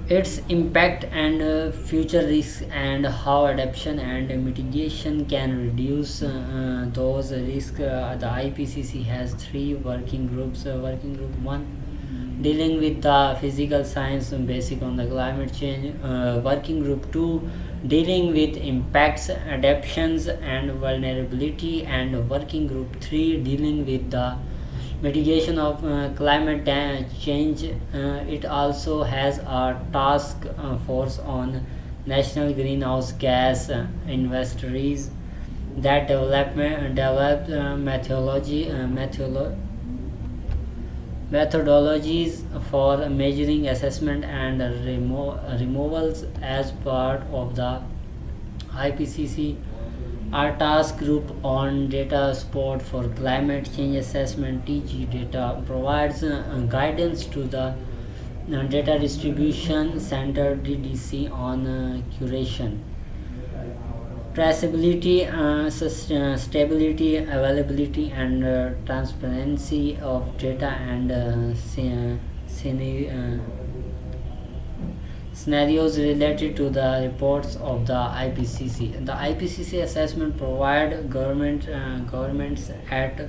its impact and future risks, and how adaptation and mitigation can reduce those risks. The IPCC has three working groups. Working Group 1 dealing with the physical science and basic on the climate change. Working Group 2 dealing with impacts, adaptations and vulnerability, and Working Group 3 dealing with the mitigation of climate change. It also has a task force on national greenhouse gas inventories that develop methodologies for measuring assessment and removals. As part of the IPCC, our task group on data support for climate change assessment (TG) data provides guidance to the Data Distribution Center (DDC) on curation, traceability, stability, availability, and transparency of data, and scenarios related to the reports of the IPCC. The IPCC assessment provide governments at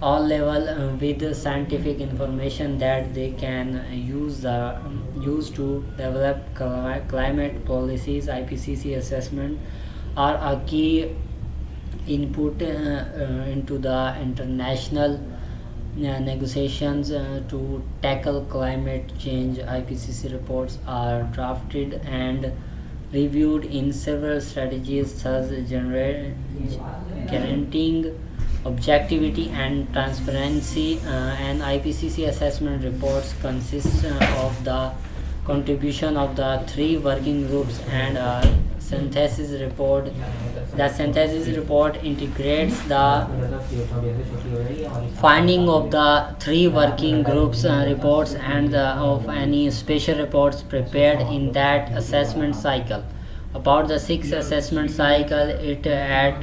all level with scientific information that they can use to develop climate policies. IPCC assessment are a key input into the international negotiations to tackle climate change. IPCC reports are drafted and reviewed in several strategies, thus guaranteeing objectivity and transparency. An IPCC assessment reports consist of the contribution of the three working groups and a synthesis report. The synthesis report integrates the finding of the three working groups reports and of any special reports prepared in that assessment cycle. About the sixth assessment cycle, it at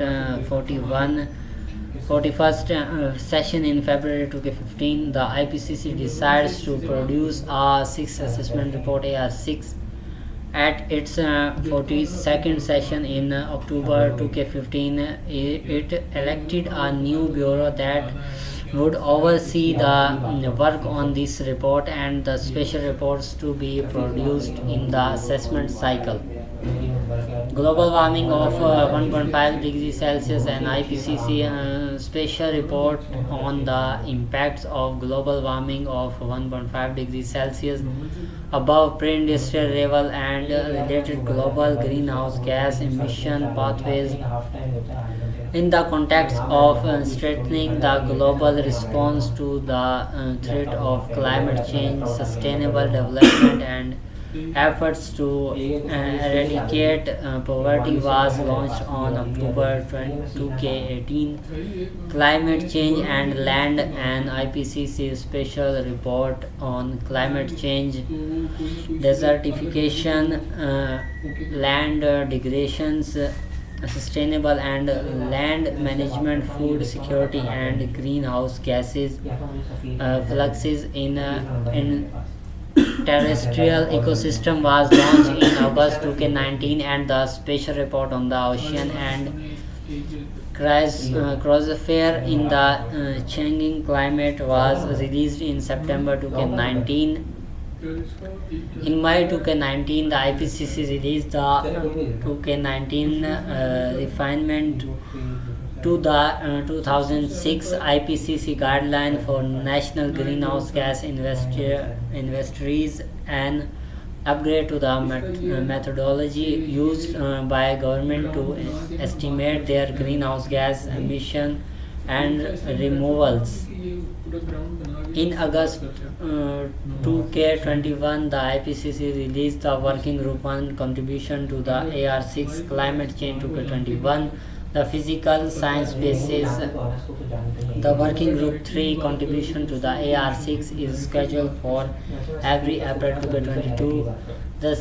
41st session in February 2015, the IPCC decides to produce a sixth assessment report AR6. At its 42nd session in October 2015, it elected a new bureau that would oversee the work on this report and the special reports to be produced in the assessment cycle. Global warming of 1.5 degrees Celsius. An IPCC special report on the impacts of global warming of 1.5 degrees Celsius above pre-industrial level and related global greenhouse gas emission pathways in the context of strengthening the global response to the threat of climate change, sustainable development, and efforts to eradicate poverty was launched on October 2018. Climate change and land. An IPCC special report on climate change, desertification, land degradations, sustainable and land management, food security, and greenhouse gases fluxes in terrestrial ecosystem was launched in August 2019, and the special report on the ocean and cryosphere in the changing climate was released in September 2019. In May 2019, the IPCC released the 2019 refinement to the 2006 IPCC guideline for national greenhouse gas inventories, and upgrade to the methodology used by government to estimate their greenhouse gas emission and removals. In August 2021, the IPCC released the Working Group 1 contribution to the AR6 Climate Change 2021, the physical science basis. The Working Group 3 contribution to the AR6 is scheduled for every April 2022. The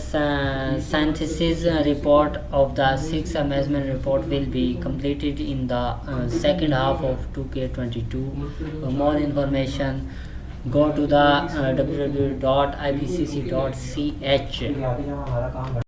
synthesis report of the 6th amendment report will be completed in the second half of 2022. For more information, go to the www.ipcc.ch.